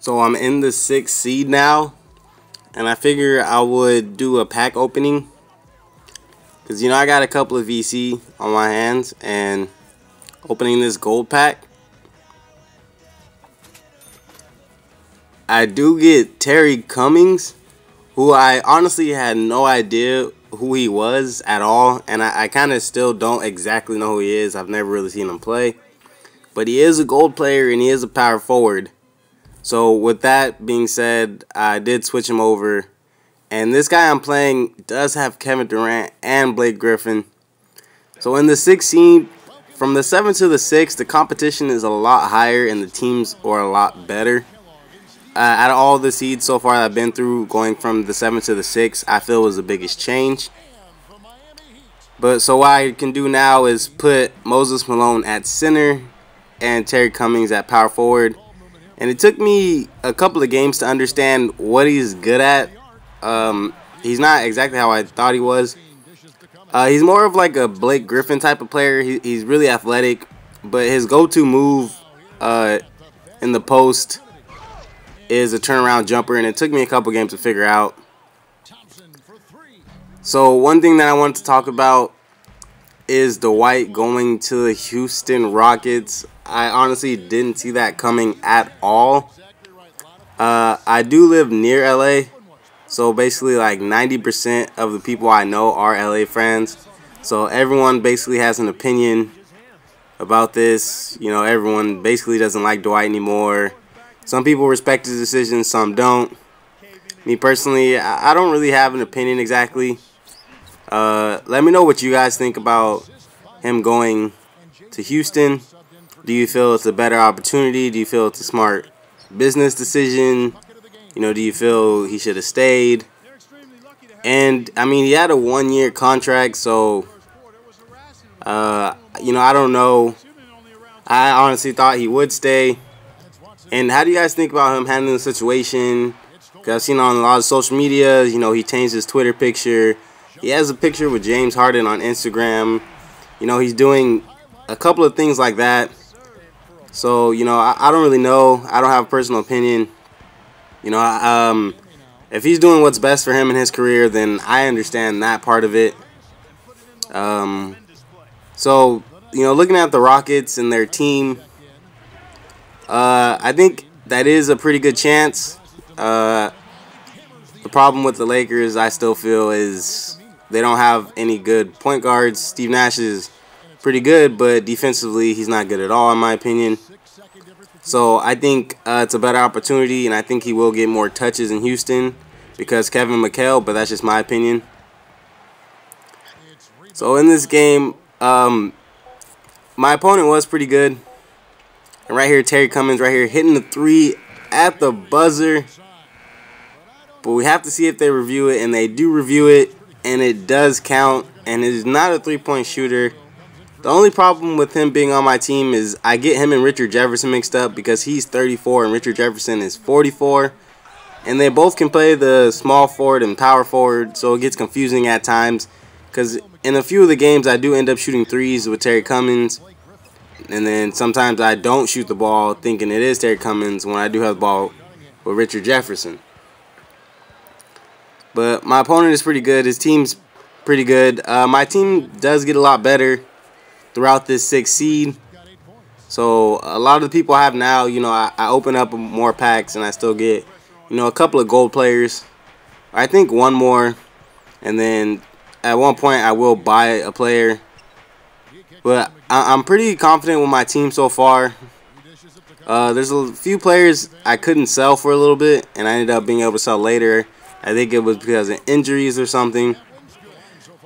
So I'm in the 6th seed now, and I figure I would do a pack opening because I got a couple of VC on my hands, and opening this gold pack, I do get Terry Cummings, who I honestly had no idea who he was at all, and I kind of still don't exactly know who he is. I've never really seen him play, but he is a gold player and he is a power forward. So with that being said, I did switch him over. And this guy I'm playing does have Kevin Durant and Blake Griffin. So in the 16, from the 7th to the 6th, the competition is a lot higher and the teams are a lot better. Out of all the seeds so far that I've been through, going from the 7th to the 6th, I feel was the biggest change. But so what I can do now is put Moses Malone at center and Terry Cummings at power forward. And it took me a couple of games to understand what he's good at. He's not exactly how I thought he was. He's more of like a Blake Griffin type of player. He's really athletic, but his go-to move in the post is a turnaround jumper, and it took me a couple games to figure out. So one thing that I wanted to talk about is Dwight going to the Houston Rockets. I honestly didn't see that coming at all. I do live near LA, so basically like 90% of the people I know are LA fans. So everyone basically has an opinion about this. Everyone basically doesn't like Dwight anymore. Some people respect his decision, some don't. Me personally, I don't really have an opinion exactly. Let me know what you guys think about him going to Houston. Do you feel it's a better opportunity? Do you feel it's a smart business decision? Do you feel he should have stayed? And I mean, he had a 1-year contract, so I don't know. I honestly thought he would stay. And how do you guys think about him handling the situation? Because I've seen on a lot of social media, he changed his Twitter picture. He has a picture with James Harden on Instagram. He's doing a couple of things like that. So, I don't really know. I don't have a personal opinion. If he's doing what's best for him in his career, then I understand that part of it. So, looking at the Rockets and their team, I think that is a pretty good chance. The problem with the Lakers, I still feel, is they don't have any good point guards. Steve Nash is pretty good, but defensively, he's not good at all, in my opinion. So I think it's a better opportunity, and I think he will get more touches in Houston because Kevin McHale, but that's just my opinion. So in this game, my opponent was pretty good. And right here, Terry Cummings right here hitting the 3 at the buzzer. But we have to see if they review it, and they do review it, and it does count, and it is not a 3-point shooter. The only problem with him being on my team is I get him and Richard Jefferson mixed up because he's 34 and Richard Jefferson is 44. And they both can play the small forward and power forward, so it gets confusing at times. Because in a few of the games, I do end up shooting threes with Terry Cummings. And then sometimes I don't shoot the ball thinking it is Terry Cummings when I do have the ball with Richard Jefferson. But my opponent is pretty good. His team's pretty good. My team does get a lot better throughout this 6th seed. So a lot of the people I have now, I open up more packs and I still get, a couple of gold players. I think one more. And then at one point I will buy a player. But I'm pretty confident with my team so far. There's a few players I couldn't sell for a little bit, and I ended up being able to sell later. I think it was because of injuries or something.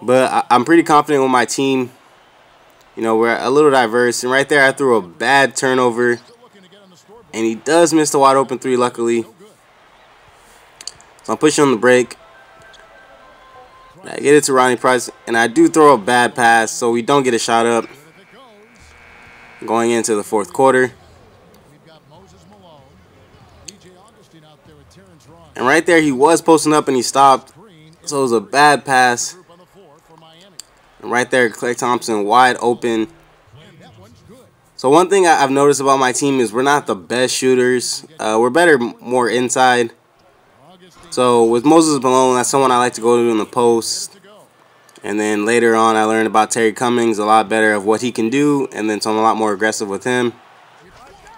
But I'm pretty confident with my team. We're a little diverse. And right there, I threw a bad turnover. And he does miss the wide open 3, luckily. So I'm pushing on the break. I get it to Ronnie Price. And I do throw a bad pass, so we don't get a shot up. Going into the 4th quarter. And right there, he was posting up and he stopped. So it was a bad pass. And right there, Klay Thompson wide open. So one thing I've noticed about my team is we're not the best shooters. We're better more inside. So with Moses Malone, that's someone I like to go to in the post. And then later on, I learned about Terry Cummings, a lot better of what he can do. And then so I'm a lot more aggressive with him.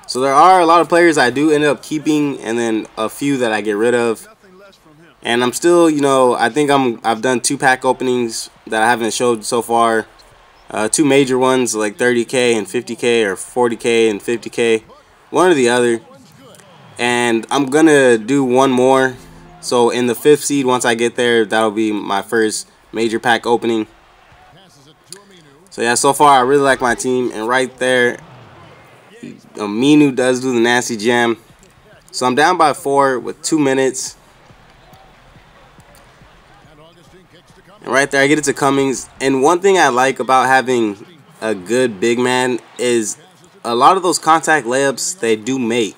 So there are a lot of players I do end up keeping, and then a few that I get rid of. And I'm still, you know, I think I've done 2 pack openings that I haven't showed so far. 2 major ones like 30K and 50K, or 40K and 50K, one or the other. And I'm gonna do one more. So in the 5th seed, once I get there, that'll be my first major pack opening. So yeah, so far I really like my team. And right there, Minu does do the nasty jam. So I'm down by 4 with 2 minutes. And right there, I get it to Cummings. And one thing I like about having a good big man is a lot of those contact layups they do make.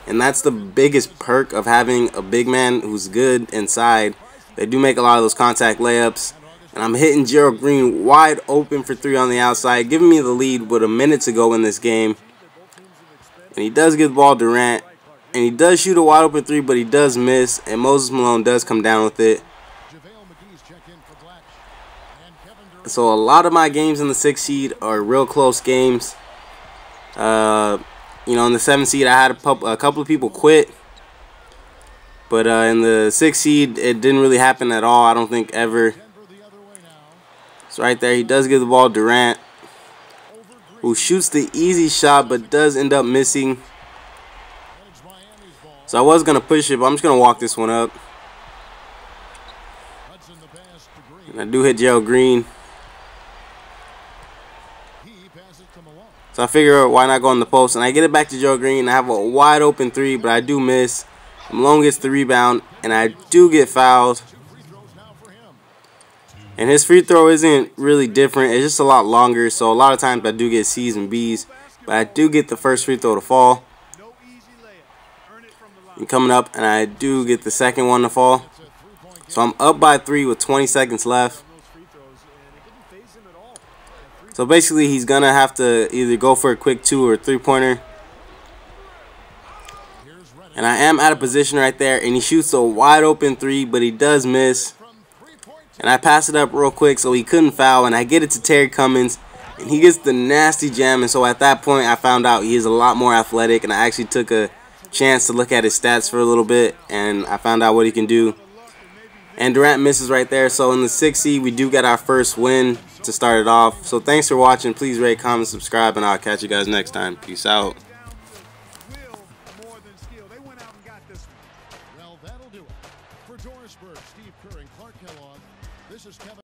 And that's the biggest perk of having a big man who's good inside. They do make a lot of those contact layups. And I'm hitting Gerald Green wide open for 3 on the outside, giving me the lead with a minute to go in this game. And he does give the ball to Durant. And he does shoot a wide open 3, but he does miss. And Moses Malone does come down with it. So a lot of my games in the 6th seed are real close games. You know, in the 7th seed, I had a couple of people quit. But in the 6th seed, it didn't really happen at all, I don't think, ever. So right there, he does give the ball to Durant, who shoots the easy shot but does end up missing. So I was going to push it, but I'm just going to walk this one up. And I do hit Gerald Green. So I figure, why not go on the post? And I get it back to Gerald Green. I have a wide open 3, but I do miss. Malone gets the rebound, and I do get fouled. And his free throw isn't really different. It's just a lot longer. So a lot of times I do get C's and B's. But I do get the first free throw to fall. And coming up, and I do get the second one to fall. So I'm up by 3 with 20 seconds left. So basically, he's going to have to either go for a quick 2 or 3-pointer. And I am out of position right there. And he shoots a wide open 3, but he does miss. And I pass it up real quick so he couldn't foul. And I get it to Terry Cummings. And he gets the nasty jam. And so at that point, I found out he is a lot more athletic. And I actually took a chance to look at his stats for a little bit. And I found out what he can do. And Durant misses right there. So in the 6th seed, we do get our first win to start it off. So thanks for watching. Please rate, comment, subscribe, and I'll catch you guys next time. Peace out.